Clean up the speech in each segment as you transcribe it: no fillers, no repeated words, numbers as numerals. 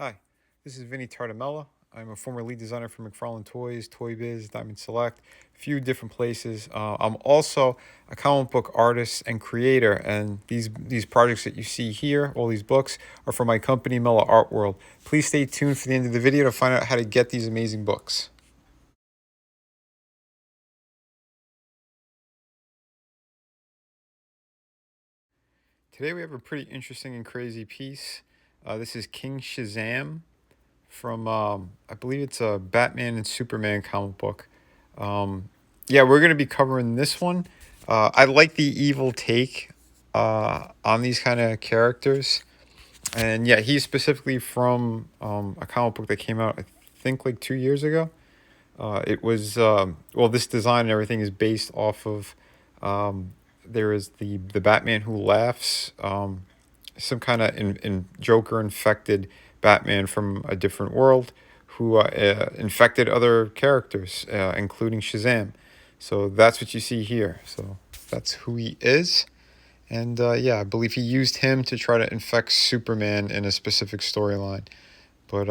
Hi, this is Vinnieart. I'm a former lead designer for McFarlane Toys, Toy Biz, Diamond Select, a few different places. I'm also a comic book artist and creator, and these projects that you see here, all these books, are from my company, Art World. Please stay tuned for the end of the video to find out how to get these amazing books. Today we have a pretty interesting and crazy piece. This is King Shazam from I believe it's a Batman and Superman comic book. Yeah, we're gonna be covering this one. I like the evil take on these kind of characters, and yeah, he's specifically from a comic book that came out I think like 2 years ago. It was well, this design and everything is based off of there is the Batman Who Laughs, some kind of in Joker infected Batman from a different world who infected other characters, including Shazam. So that's what you see here. So that's who he is. And yeah, I believe he used him to try to infect Superman in a specific storyline. But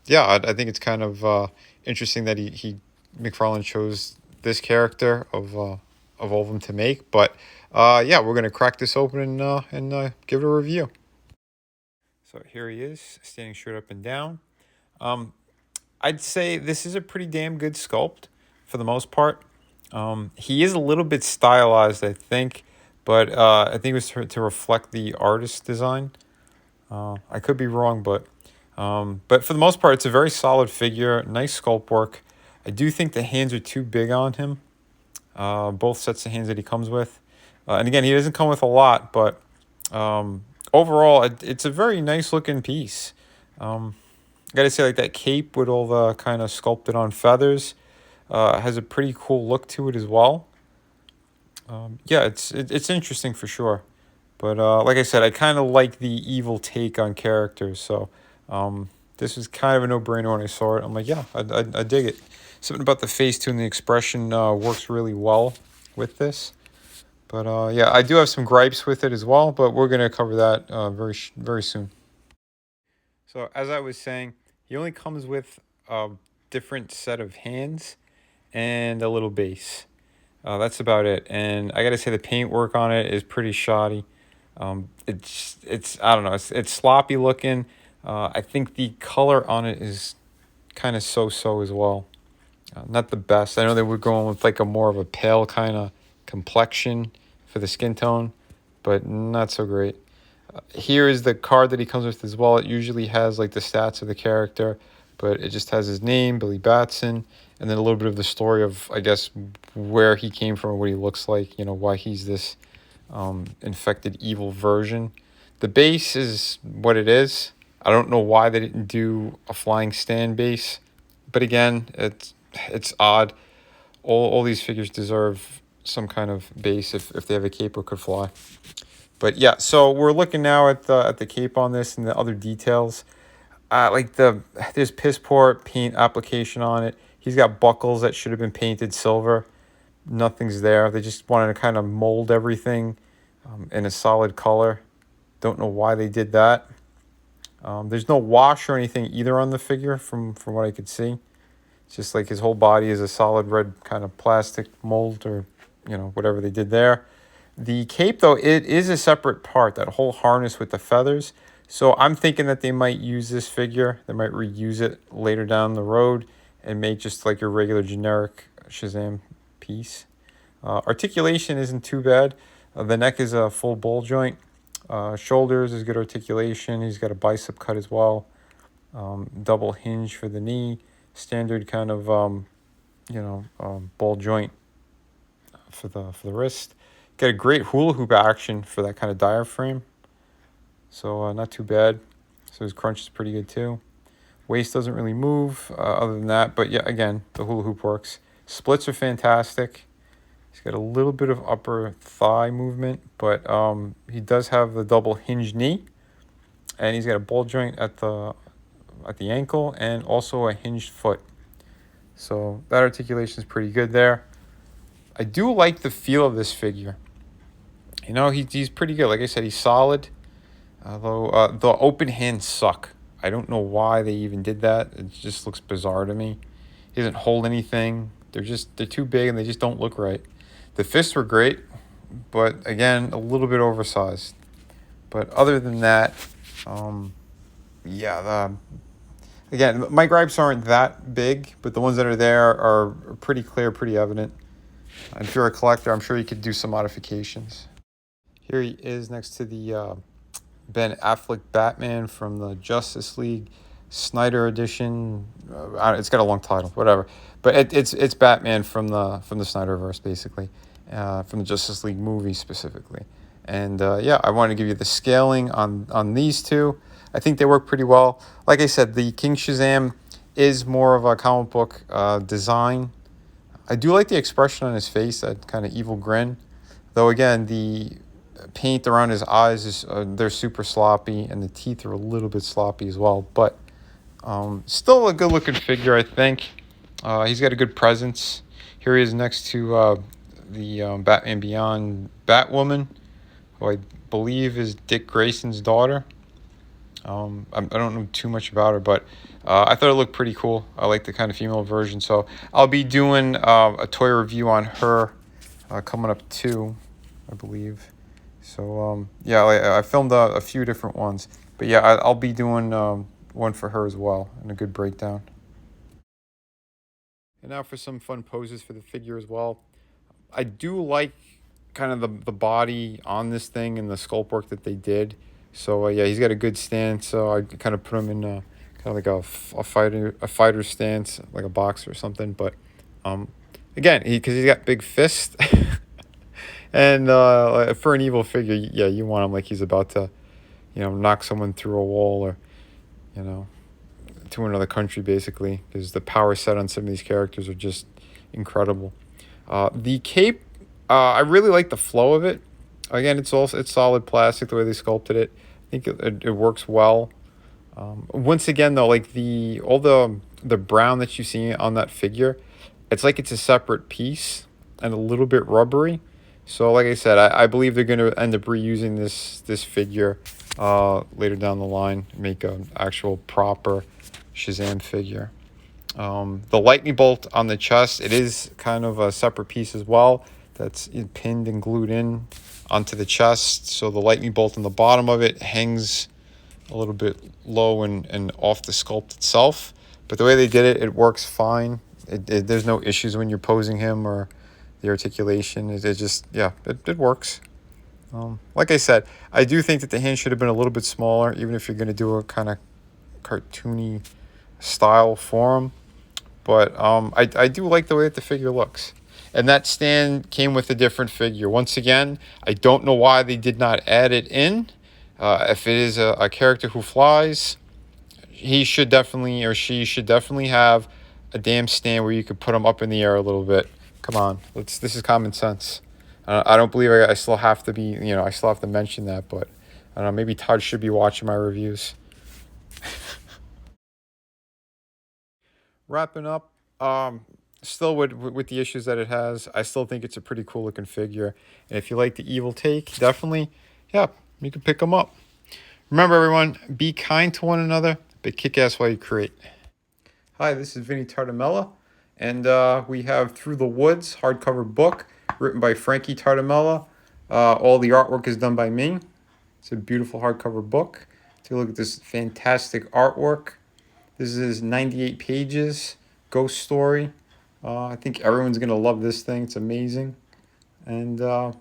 yeah, I think it's kind of interesting that he McFarlane chose this character of all of them to make. But yeah, we're gonna crack this open and give it a review. So here he is, standing straight up and down. Um, I'd say this is a pretty damn good sculpt for the most part. He is a little bit stylized, I think, but I think it was to reflect the artist's design. I could be wrong, but for the most part, it's a very solid figure, nice sculpt work. I do think the hands are too big on him. Both sets of hands that he comes with, and again, he doesn't come with a lot, but overall, it's a very nice looking piece. I gotta say, like that cape with all the kind of sculpted on feathers has a pretty cool look to it as well. Yeah, it's interesting for sure. But like I said, I kind of like the evil take on characters. So this was kind of a no-brainer when I saw it. I'm like, yeah, I dig it. Something about the face too and the expression works really well with this. But yeah, I do have some gripes with it as well. But we're gonna cover that very soon. So as I was saying, he only comes with a different set of hands and a little base. That's about it. And I gotta say the paint work on it is pretty shoddy. It's I don't know. It's sloppy looking. I think the color on it is kind of so as well. Not the best. I know they were going with like a more of a pale kind of complexion for the skin tone, but not so great. Here is the card that he comes with as well. It usually has like the stats of the character, but it just has his name, Billy Batson, and then a little bit of the story of, I guess, where he came from, what he looks like, why he's this infected evil version. The base is what it is. I don't know why they didn't do a flying stand base, but again, it's odd. All these figures deserve some kind of base if they have a cape or could fly. But yeah, so we're looking now at the cape on this and the other details. Like there's piss poor paint application on it. He's got buckles that should have been painted silver. Nothing's there. They just wanted to kind of mold everything in a solid color. Don't know why they did that. There's no wash or anything either on the figure from what I could see. It's just like his whole body is a solid red kind of plastic mold or whatever they did there. The cape, though, it is a separate part, that whole harness with the feathers. So I'm thinking that they might use this figure. They might reuse it later down the road and make just like your regular generic Shazam piece. Articulation isn't too bad. The neck is a full ball joint. Shoulders is good articulation. He's got a bicep cut as well. Double hinge for the knee. Standard kind of ball joint for the wrist. Got a great hula hoop action for that kind of diaphragm. So not too bad. So his crunch is pretty good too. Waist doesn't really move other than that. But yeah, again, the hula hoop works. Splits are fantastic. He's got a little bit of upper thigh movement, but he does have the double hinge knee. And he's got a ball joint at the ankle and also a hinged foot. So that articulation is pretty good there. I do like the feel of this figure. He's pretty good. Like I said, he's solid. Although the open hands suck. I don't know why they even did that. It just looks bizarre to me. He doesn't hold anything. They're too big and they just don't look right. The fists were great, but again, a little bit oversized. But other than that, um, yeah, again, my gripes aren't that big, but the ones that are there are pretty clear, pretty evident. If you're a collector, I'm sure you could do some modifications. Here he is next to the Ben Affleck Batman from the Justice League Snyder edition. It's got a long title, whatever. But it's Batman from the Snyderverse, basically, from the Justice League movie specifically. And yeah, I want to give you the scaling on these two. I think they work pretty well. Like I said, the King Shazam is more of a comic book design. I do like the expression on his face, that kind of evil grin. Though again, the paint around his eyes is they're super sloppy, and the teeth are a little bit sloppy as well. But still a good looking figure, I think. He's got a good presence. Here he is next to the Batman Beyond Batwoman, who I believe is Dick Grayson's daughter. I don't know too much about her, but I thought it looked pretty cool. I like the kind of female version, so I'll be doing a toy review on her coming up too, I believe. So yeah, I filmed a few different ones, but yeah, I'll be doing one for her as well, and a good breakdown. And now for some fun poses for the figure as well. I do like kind of the body on this thing and the sculpt work that they did. So yeah, he's got a good stance. So I kind of put him in kind of like a fighter stance, like a boxer or something. But again, because he's got big fists, and for an evil figure, yeah, you want him like he's about to, knock someone through a wall, or you know, to another country, basically, because the power set on some of these characters are just incredible. The cape, I really like the flow of it. Again, it's solid plastic the way they sculpted it. I think it works well. Once again, though, like all the brown that you see on that figure, it's like it's a separate piece and a little bit rubbery. So, like I said, I believe they're going to end up reusing this figure later down the line, make an actual proper Shazam figure. The lightning bolt on the chest, it is kind of a separate piece as well. That's pinned and glued in onto the chest. So the lightning bolt on the bottom of it hangs a little bit low and off the sculpt itself. But the way they did it, it works fine. There's no issues when you're posing him or the articulation. It just, yeah, it works. Like I said, I do think that the hand should have been a little bit smaller, even if you're going to do a kind of cartoony style for him. But I do like the way that the figure looks. And that stand came with a different figure. Once again, I don't know why they did not add it in. If it is a character who flies, he should definitely, or she should definitely have a damn stand where you could put him up in the air a little bit. Come on, this is common sense. I don't believe I still have to be, I still have to mention that, but I don't know, maybe Todd should be watching my reviews. Wrapping up, still with the issues that it has, I still think it's a pretty cool looking figure. And if you like the evil take, definitely, yeah, you can pick them up. Remember, everyone, be kind to one another, but kick ass while you create. Hi, this is Vinnie and we have Through the Woods hardcover book written by Frankie Tartamella. All the artwork is done by me. It's a beautiful hardcover book. Take a look at this fantastic artwork. This is 98 pages, ghost story. I think everyone's going to love this thing. It's amazing. And yeah,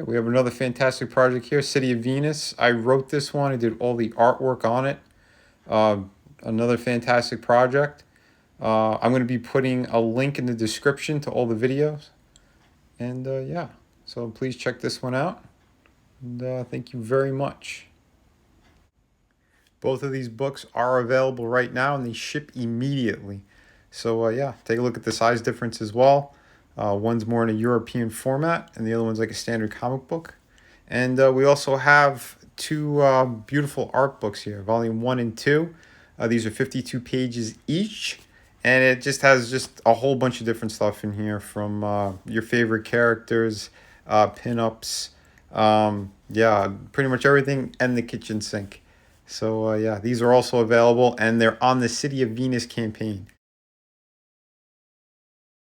we have another fantastic project here, City of Venus. I wrote this one. I did all the artwork on it. Another fantastic project. I'm going to be putting a link in the description to all the videos. And yeah, so please check this one out. And thank you very much. Both of these books are available right now, and they ship immediately. So yeah, take a look at the size difference as well. One's more in a European format, and the other one's like a standard comic book. And we also have two beautiful art books here, volume 1 and 2. These are 52 pages each, and it just has just a whole bunch of different stuff in here, from your favorite characters, pinups, yeah, pretty much everything, and the kitchen sink. So yeah, these are also available, and they're on the City of Venus campaign.